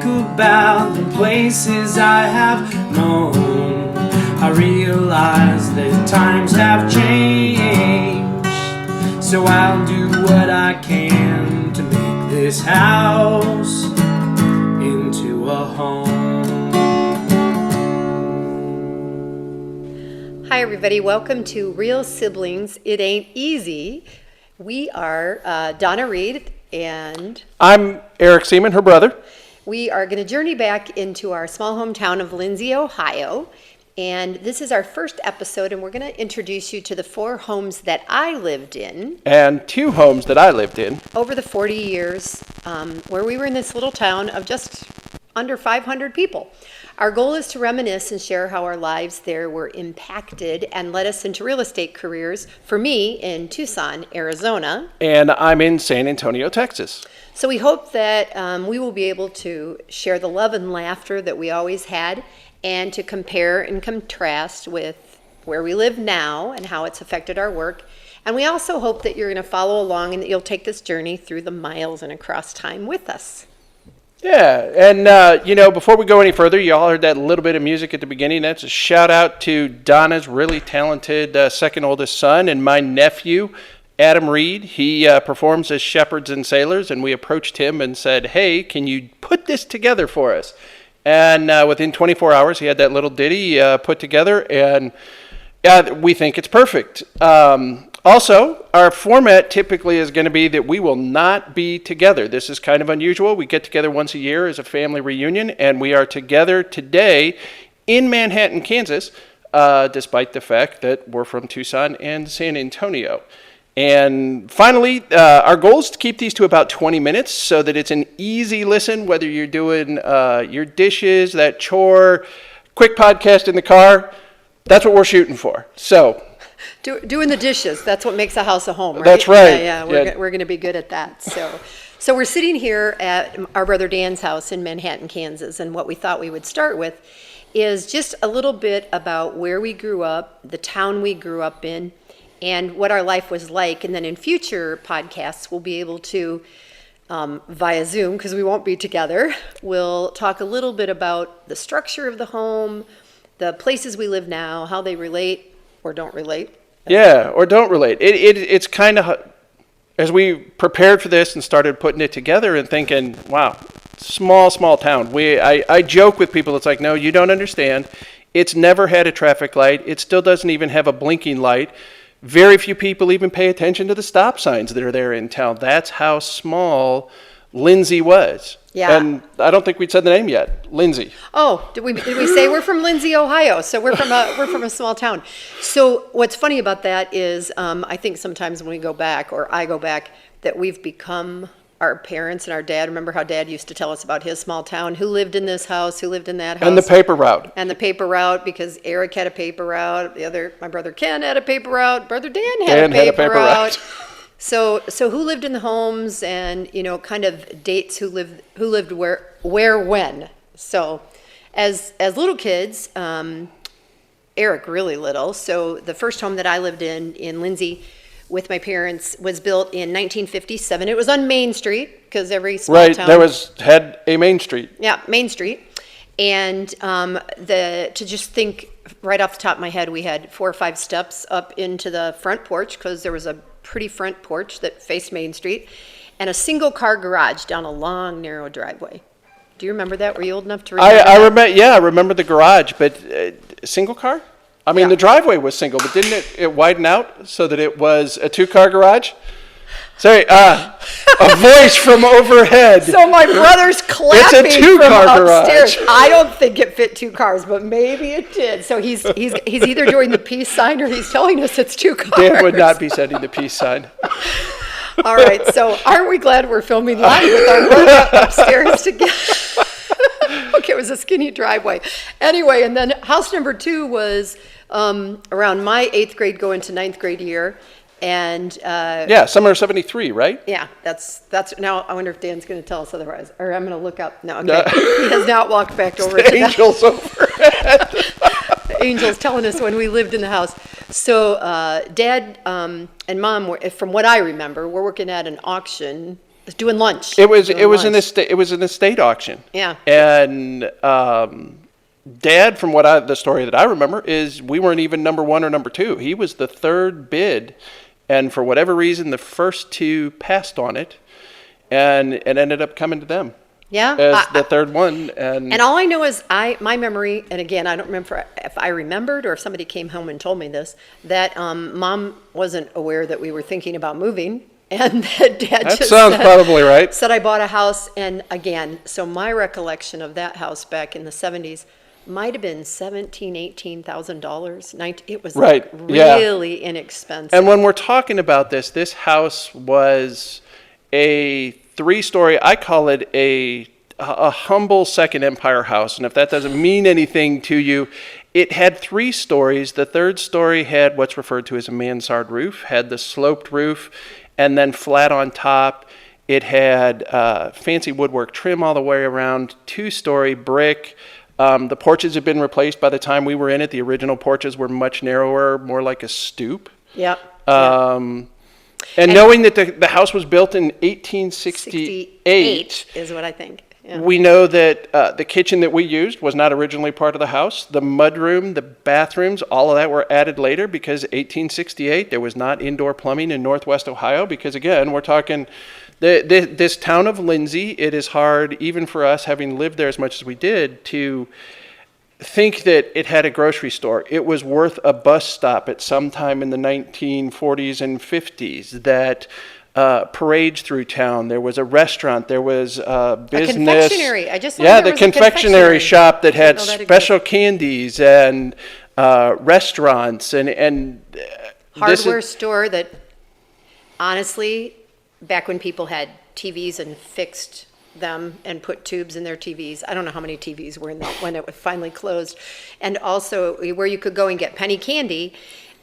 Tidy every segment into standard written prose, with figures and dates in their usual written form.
about the places I have known, I realize that times have changed. So I'll do what I can to make this house into a home. Hi everybody, welcome to Real Siblings, It Ain't Easy. We are Donna Reed and I'm Eric Seemann, her brother. We are going to journey back into our small hometown of Lindsey, Ohio. And this is our first episode, and we're going to introduce you to the 4 homes that I lived in. And 2 homes that I lived in. Over the 40 years, where we were in this little town of just under 500 people. Our goal is to reminisce and share how our lives there were impacted and led us into real estate careers. For me, in Tucson, Arizona. And I'm in San Antonio, Texas. So we hope that we will be able to share the love and laughter that we always had, and to compare and contrast with where we live now and how it's affected our work. And we also hope that you're going to follow along and that you'll take this journey through the miles and across time with us. Yeah, and before we go any further, you all heard that little bit of music at the beginning. That's a shout out to Donna's really talented second oldest son and my nephew, Adam Reed. He performs as shepherds and sailors, and we approached him and said, hey, can you put this together for us? And within 24 hours, he had that little ditty put together, and we think it's perfect. Also, our format typically is going to be that we will not be together. This is kind of unusual. We get together once a year as a family reunion, and we are together today in Manhattan, Kansas, despite the fact that we're from Tucson and San Antonio. And finally, our goal is to keep these to about 20 minutes so that it's an easy listen, whether you're doing your dishes, that chore, quick podcast in the car. That's what we're shooting for. So, doing the dishes, that's what makes a house a home, right? That's right. Yeah, we're going to be good at that. So we're sitting here at our brother Dan's house in Manhattan, Kansas, and what we thought we would start with is just a little bit about where we grew up, the town we grew up in, and what our life was like. And then in future podcasts, we'll be able to, via Zoom, because we won't be together, we'll talk a little bit about the structure of the home, the places we live now, how they relate or don't relate. Yeah, or don't relate. It's kind of, as we prepared for this and started putting it together and thinking, wow, small town. I joke with people, it's like, no, you don't understand. It's never had a traffic light. It still doesn't even have a blinking light. Very few people even pay attention to the stop signs that are there in town. That's how small Lindsey was. Yeah. And I don't think we'd said the name yet. Lindsey. Oh, did we say we're from Lindsey, Ohio? So we're from a small town. So what's funny about that is I think sometimes when we go back, or I go back, that we've become our parents and our dad. Remember how Dad used to tell us about his small town, who lived in this house, who lived in that house. And the paper route. And the paper route, because Eric had a paper route. My brother Ken had a paper route. Brother Dan had a paper route. So who lived in the homes, and kind of dates who lived where when. So as little kids, Eric really little. So the first home that I lived in Lindsey with my parents was built in 1957. It was on Main Street, because every small town. Right, had a Main Street. Yeah, Main Street. And to just think right off the top of my head, we had 4 or 5 steps up into the front porch, because there was a pretty front porch that faced Main Street, and a single car garage down a long, narrow driveway. Do you remember that? Were you old enough to remember that? I remember the garage, but single car? I mean, The driveway was single, but didn't it widen out so that it was a 2-car garage? Sorry, a voice from overhead. So my brother's clapping it's a 2-car from upstairs. garage. I don't think it fit 2 cars, but maybe it did. So he's either doing the peace sign or he's telling us it's 2 cars. Dan would not be sending the peace sign. All right, so aren't we glad we're filming live with our brother upstairs together? Okay, it was a skinny driveway. Anyway, and then house number 2 was around my 8th grade going to 9th grade year. And summer of 73, right? Yeah, that's now. I wonder if Dan's going to tell us otherwise, or I'm going to look up. No, okay. He has not walked back over to angels that. Overhead. The angels telling us when we lived in the house. So Dad and Mom were, from what I remember, were working at an auction doing lunch. It was an lunch. estate auction. Yeah. And Dad, from the story that I remember, is we weren't even number 1 or number 2. He was the third bid, and for whatever reason, the first 2 passed on it, and it ended up coming to them. Yeah. As the third one. And all I know is my memory, and again, I don't remember if I remembered or if somebody came home and told me this, that Mom wasn't aware that we were thinking about moving. And that Dad That just sounds probably right. said I bought a house. And again, so my recollection of that house back in the 70s might have been $17,000, $18,000. It was Right, yeah. really inexpensive. And when we're talking about this house was a 3-story, I call it a humble Second Empire house. And if that doesn't mean anything to you, it had 3 stories. The third story had what's referred to as a mansard roof, had the sloped roof, and then flat on top. It had fancy woodwork trim all the way around, 2-story brick. The porches had been replaced by the time we were in it. The original porches were much narrower, more like a stoop. Yep. And knowing that the house was built in 1868 is what I think. Yeah. We know that the kitchen that we used was not originally part of the house. The mudroom, the bathrooms, all of that were added later because 1868, there was not indoor plumbing in Northwest Ohio because, again, we're talking this town of Lindsey. It is hard, even for us, having lived there as much as we did, to think that it had a grocery store. It was worth a bus stop at some time in the 1940s and 50s that parades through town. There was a restaurant. There was a business. A confectionery. I just learned yeah, there the was a confectionery shop that had didn't know that special candies and restaurants and hardware store that, honestly, back when people had TVs and fixed them and put tubes in their TVs. I don't know how many TVs were in that when it finally closed. And also where you could go and get penny candy.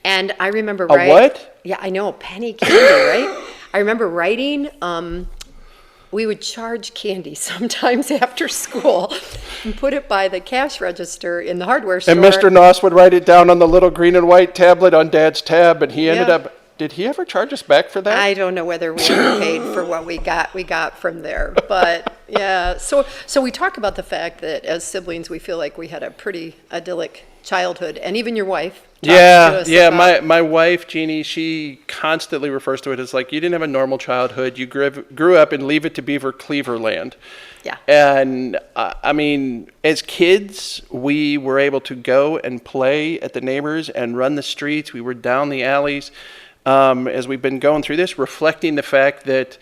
And I remember A what? Yeah, I know, penny candy, right? I remember writing, we would charge candy sometimes after school and put it by the cash register in the hardware store. And Mr. Noss would write it down on the little green and white tablet on Dad's tab, and he ended up. Did he ever charge us back for that? I don't know whether we were paid for what we got from there, but yeah. So we talk about the fact that as siblings, we feel like we had a pretty idyllic childhood, and even your wife. My wife Jeannie, she constantly refers to it as like you didn't have a normal childhood. You grew up in Leave It to Beaver, Cleaverland. Yeah. And I mean, as kids, we were able to go and play at the neighbors and run the streets. We were down the alleys. As we've been going through this, reflecting the fact that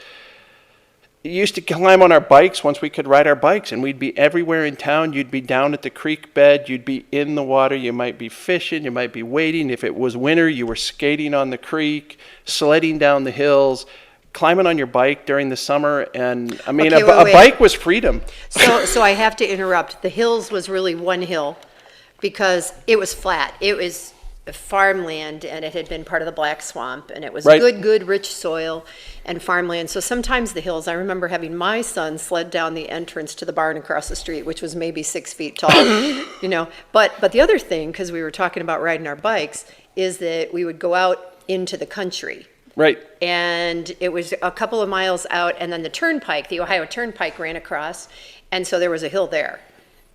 we used to climb on our bikes once we could ride our bikes, and we'd be everywhere in town. You'd be down at the creek bed, you'd be in the water, you might be fishing, you might be wading. If it was winter, you were skating on the creek, sledding down the hills, climbing on your bike during the summer. And I mean, a bike was freedom. So I have to interrupt. The hills was really one hill because it was flat. It was farmland, and it had been part of the Black Swamp, and it was Right. good rich soil and farmland. So sometimes the hills, I remember having my son sled down the entrance to the barn across the street, which was maybe 6 feet tall, but the other thing, because we were talking about riding our bikes, is that we would go out into the country. Right. And it was a couple of miles out, and then the Ohio Turnpike ran across, and so there was a hill there,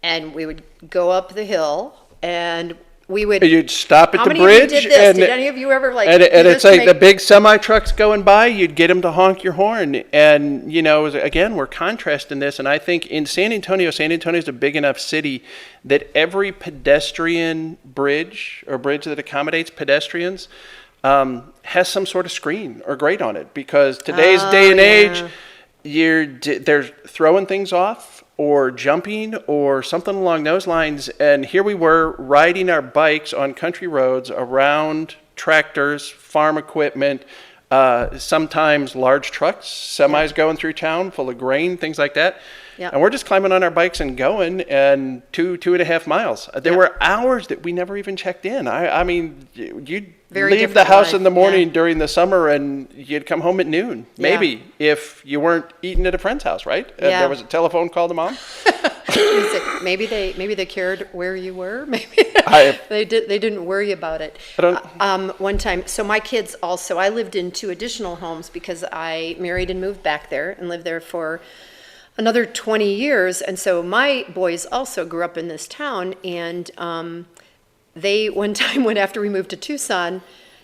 and we would go up the hill, and you'd stop at how the many bridge, of you did this? and did any of you ever and it's like the big semi trucks going by. You'd get them to honk your horn, and again, we're contrasting this. And I think in San Antonio is a big enough city that every pedestrian bridge or bridge that accommodates pedestrians has some sort of screen or grate on it, because today's day and age, they're throwing things off or jumping or something along those lines. And here we were riding our bikes on country roads around tractors, farm equipment, sometimes large trucks, semis going through town full of grain, things like that. Yeah. And we're just climbing on our bikes and going, and 2.5 miles. There were hours that we never even checked in. I mean, you'd leave the house in the morning during the summer, and you'd come home at noon, maybe, if you weren't eating at a friend's house, right? Yeah. There was a telephone call to mom. Maybe they cared where you were. Maybe they didn't worry about it. One time, so my kids also. I lived in 2 additional homes because I married and moved back there and lived there for another 20 years. And so my boys also grew up in this town. And they one time, when after we moved to Tucson,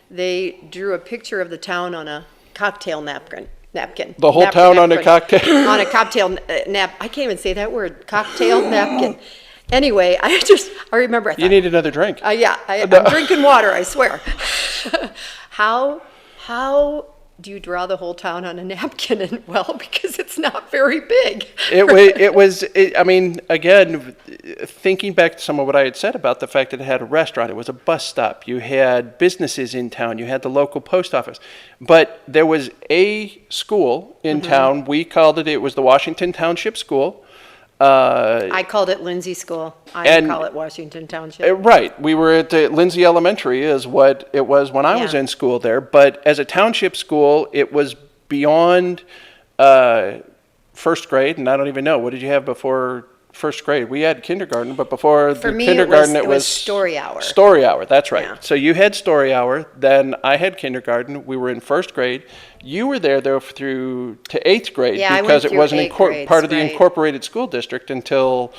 they drew a picture of the town on a cocktail napkin. The whole town on a cocktail? On a cocktail nap. I can't even say that word. Cocktail napkin. Anyway, I remember. I thought, you need another drink. Yeah, I'm drinking water, I swear. How do you draw the whole town on a napkin? And well, because it's not very big. I mean, again, thinking back to some of what I had said about the fact that it had a restaurant, it was a bus stop, you had businesses in town, you had the local post office, but there was a school in town. We called it was the Washington Township School. I called it Lindsey School. I call it Washington Township. Right. We were at Lindsey Elementary is what it was when I was in school there. But as a township school, it was beyond first grade. And I don't even know. What did you have before first grade? We had kindergarten, but before kindergarten, it was story hour. Story hour. That's right. Yeah. So you had story hour. Then I had kindergarten. We were in first grade. You were there, though, through to 8th grade because it wasn't part of the incorporated school district until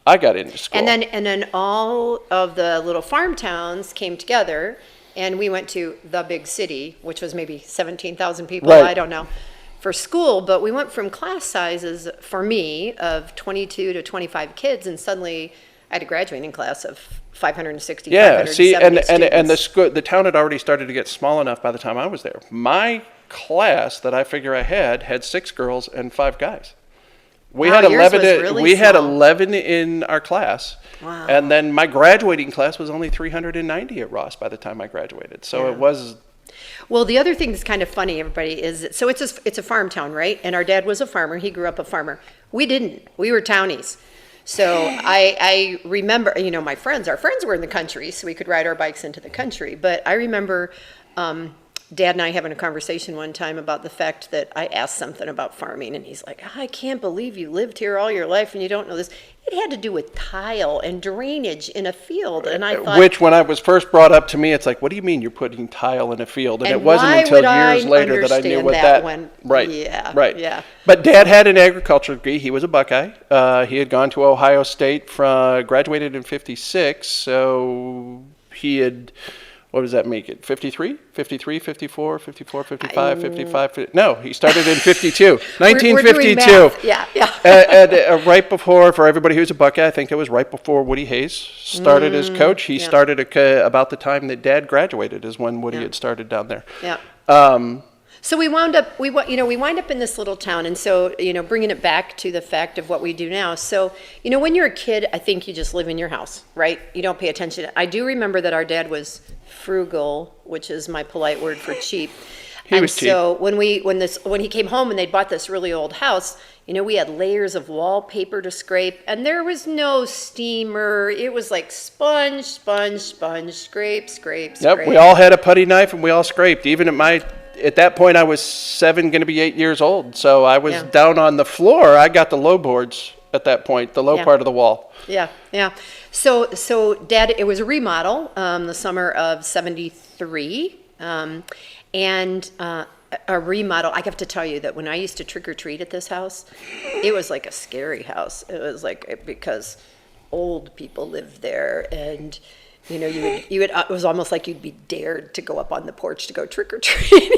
I got into school. And then all of the little farm towns came together, and we went to the big city, which was maybe 17,000 people. Right. I don't know, for school. But we went from class sizes for me of 22 to 25 kids, and suddenly I had a graduating class of 560. Yeah. See, and students. the town had already started to get small enough by the time I was there. My class that I figure I had 6 girls and 5 guys. We had 11. We had 11 in our class. Wow. And then my graduating class was only 390 at Ross by the time I graduated. So it was. Well, the other thing that's kind of funny, everybody, is so it's a farm town, right? And our dad was a farmer. He grew up a farmer. We didn't. We were townies. So I remember, our friends were in the country, so we could ride our bikes into the country. But I remember Dad and I having a conversation one time about the fact that I asked something about farming, and he's like, I can't believe you lived here all your life and you don't know this. It had to do with tile and drainage in a field, and I thought... Which, when I was first brought up to me, it's like, what do you mean you're putting tile in a field? And it wasn't until years later that I knew what that... Right, right. Yeah. But Dad had an agricultural degree. He was a Buckeye. He had gone to Ohio State, graduated in 56, so he had... What does that make it? 53, 54, 55, 55. No, he started in 52. 1952. Yeah. And right before, for everybody who's a Buckeye, I think it was right before Woody Hayes started as coach. He started about the time that Dad graduated is when Woody had started down there. Yeah. So we wind up in this little town, and so, bringing it back to the fact of what we do now. So, when you're a kid, I think you just live in your house, right? You don't pay attention. I do remember that our dad was frugal, which is my polite word for cheap. He was cheap. So when he came home and they'd bought this really old house, we had layers of wallpaper to scrape, and there was no steamer. It was like sponge, scrape. Yep, we all had a putty knife and we all scraped. Even at that point, I was 7, going to be 8 years old. So I was down on the floor. I got the low boards at that point, the low part of the wall. Yeah. So Dad, it was a remodel, the summer of 73. And a remodel. I have to tell you that when I used to trick or treat at this house, it was like a scary house. It was like, because old people lived there, and you would it was almost like you'd be dared to go up on the porch to go trick or treating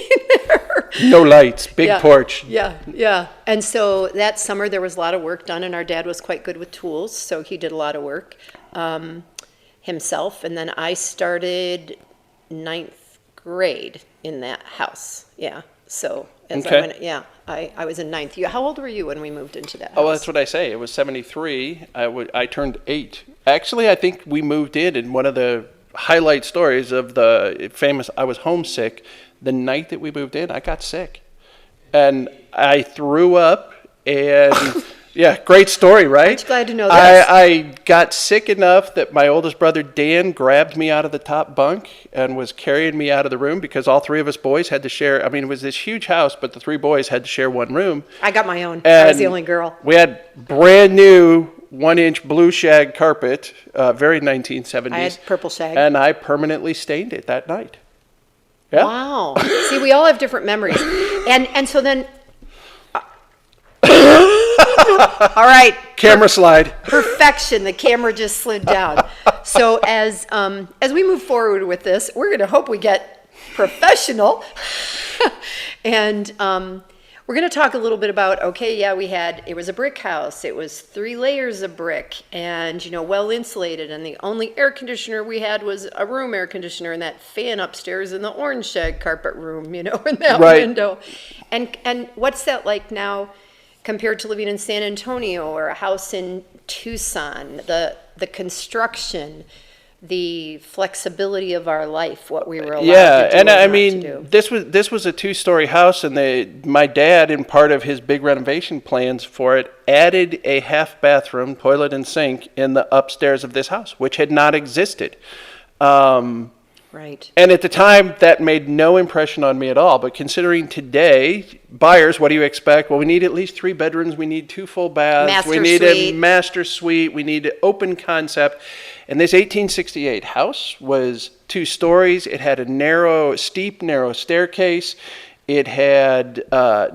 there. No lights, big porch. Yeah. And so that summer there was a lot of work done, and our dad was quite good with tools, so he did a lot of work himself. And then I started 9th grade in that house. Yeah. So as I went, I was in 9th. How old were you when we moved into that house? Oh, that's what I say. It was 73. I turned 8. Actually, I think we moved in one of the highlight stories of the famous I was homesick. The night that we moved in, I got sick. And I threw up, and yeah, great story, right? Aren't you glad to know this? I got sick enough that my oldest brother, Dan, grabbed me out of the top bunk and was carrying me out of the room because all 3 of us boys had to share. I mean, it was this huge house, but the 3 boys had to share one room. I got my own. And I was the only girl. We had brand new 1-inch blue shag carpet, very 1970s. I had purple shag. And I permanently stained it that night. Yeah. Wow. See, we all have different memories. And so then, all right. Camera slide. Perfection. The camera just slid down. So as we move forward with this, we're going to hope we get professional. And we're going to talk a little bit about, okay, yeah, it was a brick house. It was 3 layers of brick and, well insulated. And the only air conditioner we had was a room air conditioner and that fan upstairs in the orange shag carpet room, in that window. And what's that like now compared to living in San Antonio or a house in Tucson? The construction, the flexibility of our life, what we were allowed to do. Yeah, and I to mean, do. this was a 2-story house, and my dad, in part of his big renovation plans for it, added a half bathroom, toilet and sink in the upstairs of this house, which had not existed. Right. And at the time, that made no impression on me at all. But considering today, buyers, what do you expect? Well, we need at least 3 bedrooms. We need 2 full baths. We need a master suite. We need an open concept. And this 1868 house was 2 stories. It had a steep, narrow staircase. It had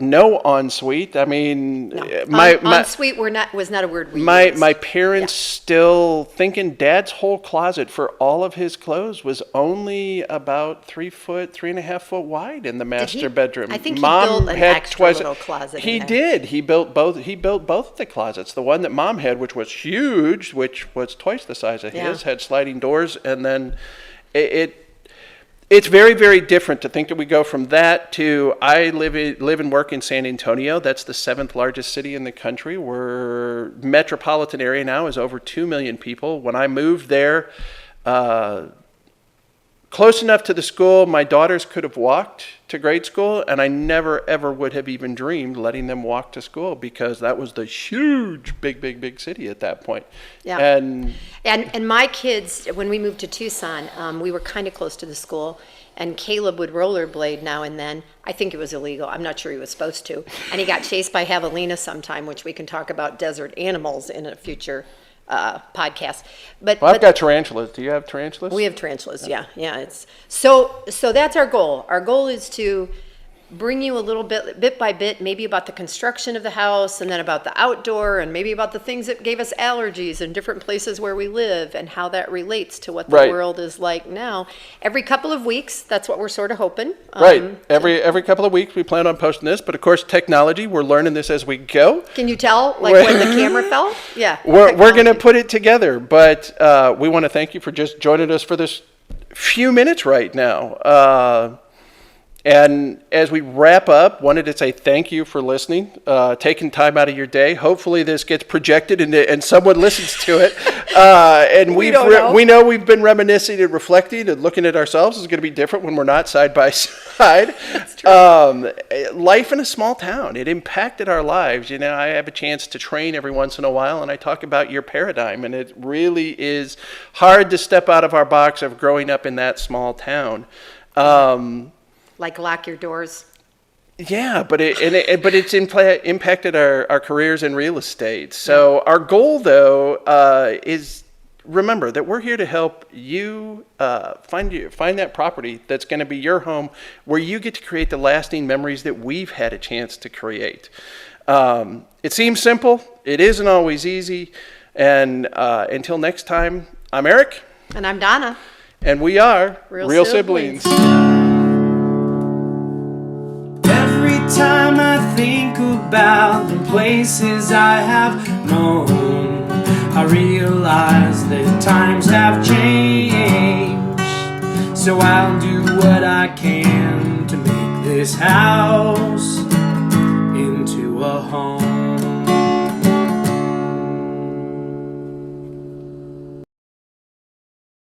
no ensuite. I mean, ensuite was not a word we used. My parents still thinking Dad's whole closet for all of his clothes was only about 3.5 foot wide in the master bedroom. I think Mom built an extra little closet. He did. He built both of the closets. The one that Mom had, which was huge, which was twice the size of his, had sliding doors, and then It's very, very different to think that we go from that to I live and work in San Antonio. That's the 7th largest city in the country. We're metropolitan area now is over 2 million people. When I moved there, close enough to the school, my daughters could have walked to grade school, and I never, ever would have even dreamed letting them walk to school because that was the huge, big city at that point. Yeah. And my kids, when we moved to Tucson, we were kind of close to the school, and Caleb would rollerblade now and then. I think it was illegal. I'm not sure he was supposed to. And he got chased by javelina sometime, which we can talk about desert animals in a future podcast. But I've got tarantulas. Do you have tarantulas? We have tarantulas. Yeah. It's so that's our goal. Our goal is to bring you a little bit by bit, maybe about the construction of the house, and then about the outdoor, and maybe about the things that gave us allergies in different places where we live, and how that relates to what the world is like now. Every couple of weeks, that's what we're sort of hoping. Right. Every couple of weeks, we plan on posting this. But of course, technology, we're learning this as we go. Can you tell, when the camera fell? Yeah. We're going to put it together. But we want to thank you for just joining us for this few minutes right now. And as we wrap up, wanted to say thank you for listening, taking time out of your day. Hopefully this gets projected and someone listens to it. And we know we've been reminiscing and reflecting and looking at ourselves. It's going to be different when we're not side by side. That's true. Life in a small town, it impacted our lives. I have a chance to train every once in a while, and I talk about your paradigm. And it really is hard to step out of our box of growing up in that small town. Like lock your doors. Yeah, but it's impacted our careers in real estate. So our goal, though, is remember that we're here to help you find that property that's going to be your home, where you get to create the lasting memories that we've had a chance to create. It seems simple. It isn't always easy. And until next time, I'm Eric. And I'm Donna. And we are Real Siblings. Time I think about the places I have known, I realize that times have changed. So I'll do what I can to make this house